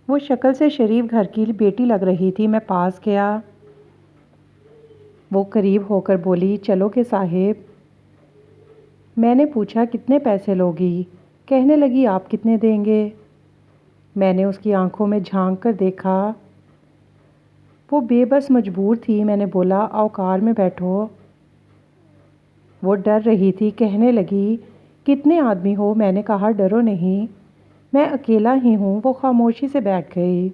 وہ شکل سے شریف گھر کی بیٹی لگ رہی تھی۔ میں پاس گیا۔ وہ قریب ہو کر بولی، چلو کہ صاحب۔ میں نے پوچھا، کتنے پیسے لوگی؟ کہنے لگی، آپ کتنے دیں گے؟ میں نے اس کی آنکھوں میں جھانک کر دیکھا۔ وہ بے بس مجبور تھی۔ میں نے بولا، آؤ کار میں بیٹھو۔ وہ ڈر رہی تھی۔ کہنے لگی، کتنے آدمی ہو؟ میں نے کہا، ڈرو نہیں، میں اکیلا ہی ہوں۔ وہ خاموشی سے بیٹھ گئی۔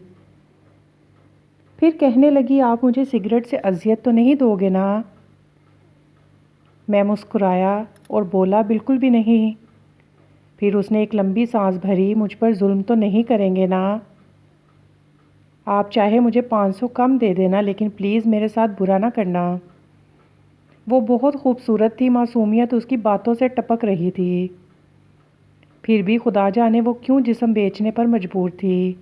پھر کہنے لگی، آپ مجھے سگریٹ سے اذیت تو نہیں دو گے نا؟ میں مسکرایا اور بولا، بالکل بھی نہیں۔ پھر اس نے ایک لمبی سانس بھری، مجھ پر ظلم تو نہیں کریں گے نا؟ آپ چاہے مجھے 500 کم دے دینا، لیکن پلیز میرے ساتھ برا نہ کرنا۔ وہ بہت خوبصورت تھی، معصومیت اس کی باتوں سے ٹپک رہی تھی۔ پھر بھی خدا جانے وہ کیوں جسم بیچنے پر مجبور تھی۔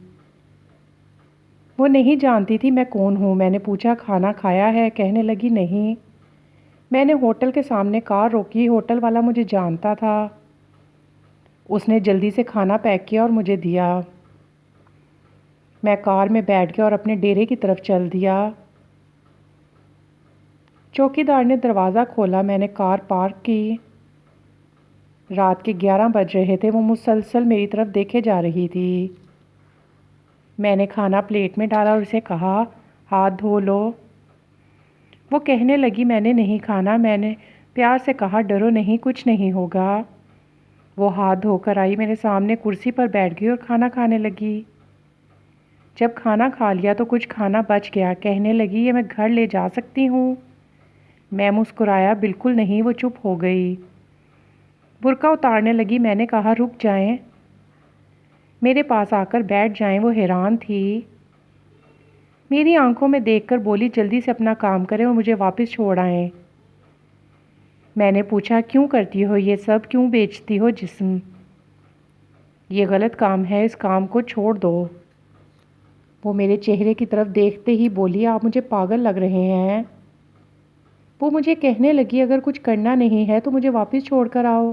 وہ نہیں جانتی تھی میں کون ہوں۔ میں نے پوچھا، کھانا کھایا ہے؟ کہنے لگی، نہیں۔ میں نے ہوٹل کے سامنے کار روکی۔ ہوٹل والا مجھے جانتا تھا۔ اس نے جلدی سے کھانا پیک کیا اور مجھے دیا۔ میں کار میں بیٹھ گیا اور اپنے ڈیرے کی طرف چل دیا۔ چوکیدار نے دروازہ کھولا۔ میں نے کار پارک کی۔ رات کے 11 بج رہے تھے۔ وہ مسلسل میری طرف دیکھے جا رہی تھی۔ میں نے کھانا پلیٹ میں ڈالا اور اسے کہا، ہاتھ دھو لو۔ وہ کہنے لگی، میں نے نہیں کھانا۔ میں نے پیار سے کہا، ڈرو نہیں، کچھ نہیں ہوگا۔ وہ ہاتھ دھو کر آئی، میرے سامنے کرسی پر بیٹھ گئی اور کھانا کھانے لگی۔ جب کھانا کھا لیا تو کچھ کھانا بچ گیا۔ کہنے لگی، یہ میں گھر لے جا سکتی ہوں؟ میں مسکرایا، بالکل نہیں۔ وہ چپ ہو گئی۔ برقع اتارنے لگی۔ میں نے کہا، رک جائیں، میرے پاس آ کر بیٹھ جائیں۔ وہ حیران تھی۔ میری آنکھوں میں دیکھ کر بولی، جلدی سے اپنا کام کریں اور مجھے واپس چھوڑ آئیں۔ میں نے پوچھا، کیوں کرتی ہو یہ سب؟ کیوں بیچتی ہو جسم؟ یہ غلط کام ہے، اس کام کو چھوڑ دو۔ وہ میرے چہرے کی طرف دیکھتے ہی بولی، آپ مجھے پاگل لگ رہے ہیں۔ وہ مجھے کہنے لگی، اگر کچھ کرنا نہیں ہے تو مجھے واپس چھوڑ کر آؤ۔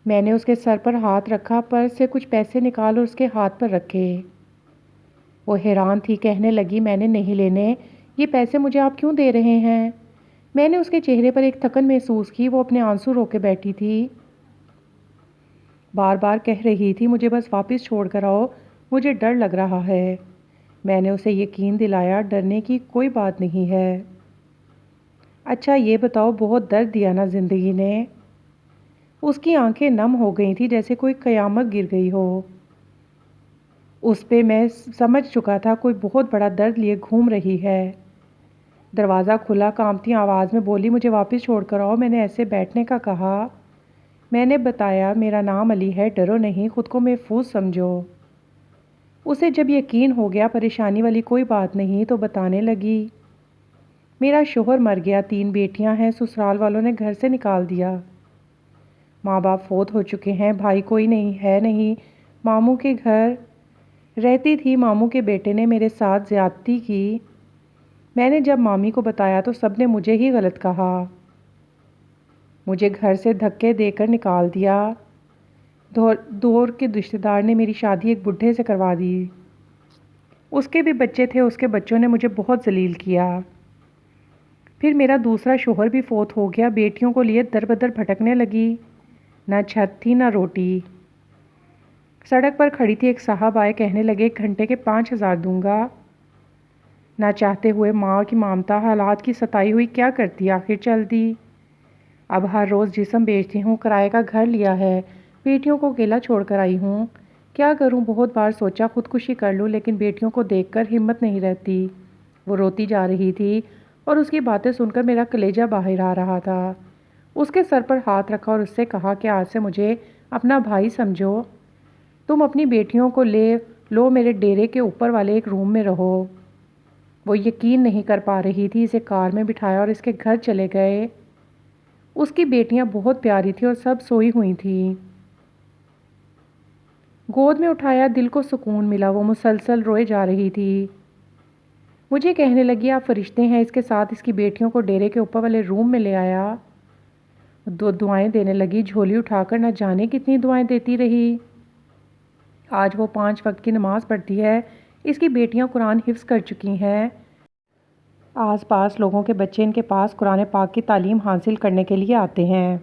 میں نے اس کے سر پر ہاتھ رکھا، پرس سے کچھ پیسے نکال اور اس کے ہاتھ پر رکھے۔ وہ حیران تھی۔ کہنے لگی، میں نے نہیں لینے، یہ پیسے مجھے آپ کیوں دے رہے ہیں؟ میں نے اس کے چہرے پر ایک تھکن محسوس کی۔ وہ اپنے آنسو رو کے بیٹھی تھی۔ بار بار کہہ رہی تھی، مجھے بس واپس چھوڑ کر آؤ، مجھے ڈر لگ رہا ہے۔ میں نے اسے یقین دلایا، ڈرنے کی کوئی بات نہیں ہے۔ اچھا یہ بتاؤ، بہت درد دیا نا زندگی نے؟ اس کی آنکھیں نم ہو گئی تھی، جیسے کوئی قیامت گر گئی ہو۔ اس پہ میں سمجھ چکا تھا کوئی بہت بڑا درد لیے گھوم رہی ہے۔ دروازہ کھلا، کانپتی آواز میں بولی، مجھے واپس چھوڑ کر آؤ۔ میں نے ایسے بیٹھنے کا کہا۔ میں نے بتایا، میرا نام علی ہے، ڈرو نہیں، خود کو محفوظ سمجھو۔ اسے جب یقین ہو گیا پریشانی والی کوئی بات نہیں تو بتانے لگی، میرا شوہر مر گیا، 3 بیٹیاں ہیں، سسرال والوں نے گھر سے نکال دیا، ماں باپ فوت ہو چکے ہیں، بھائی کوئی نہیں ہے، نہیں ماموں کے گھر رہتی تھی، ماموں کے بیٹے نے میرے ساتھ زیادتی کی۔ میں نے جب مامی کو بتایا تو سب نے مجھے ہی غلط کہا، مجھے گھر سے دھکے دے کر نکال دیا۔ دور کے رشتہ دار نے میری شادی ایک بڈھے سے کروا دی، اس کے بھی بچے تھے، اس کے بچوں نے مجھے بہت ذلیل کیا۔ پھر میرا دوسرا شوہر بھی فوت ہو گیا، بیٹیوں کو لیے در بدر بھٹکنے لگی، نہ چھت تھی نہ روٹی۔ سڑک پر کھڑی تھی، ایک صاحب آئے، کہنے لگے 1 گھنٹے کے 5000 دوں گا۔ نہ چاہتے ہوئے ماں کی مامتا، حالات کی ستائی ہوئی کیا کرتی، آخر چل دی۔ اب ہر روز جسم بیچتی ہوں، کرائے کا گھر لیا ہے، بیٹیوں کو اکیلا چھوڑ کر آئی ہوں، کیا کروں؟ بہت بار سوچا خودکشی کر لوں، لیکن بیٹیوں کو دیکھ کر ہمت نہیں رہتی۔ وہ روتی جا رہی تھی اور اس کی باتیں سن کر میرا کلیجہ باہر آ رہا تھا۔ اس کے سر پر ہاتھ رکھا اور اس سے کہا کہ آج سے مجھے اپنا بھائی سمجھو، تم اپنی بیٹیوں کو لے لو، میرے ڈیرے کے اوپر والے ایک روم میں رہو۔ وہ یقین نہیں کر پا رہی تھی، اسے کار میں بٹھایا اور اس کے گھر چلے گئے۔ اس کی بیٹیاں بہت پیاری تھیں اور سب سوئی ہوئی تھیں۔ گود میں اٹھایا، دل کو سکون ملا، وہ مسلسل روئے جا رہی تھی۔ مجھے کہنے لگی، آپ فرشتے ہیں، اس کے ساتھ اس کی بیٹیوں کو ڈیرے کے اوپر والے روم میں لے آیا۔ دعائیں دینے لگی، جھولی اٹھا کر نہ جانے کتنی دعائیں دیتی رہی۔ آج وہ 5 وقت کی نماز پڑھتی ہے۔ اس کی بیٹیاں قرآن حفظ کر چکی ہیں۔ آس پاس لوگوں کے بچے ان کے پاس قرآن پاک کی تعلیم حاصل کرنے کے لیے آتے ہیں۔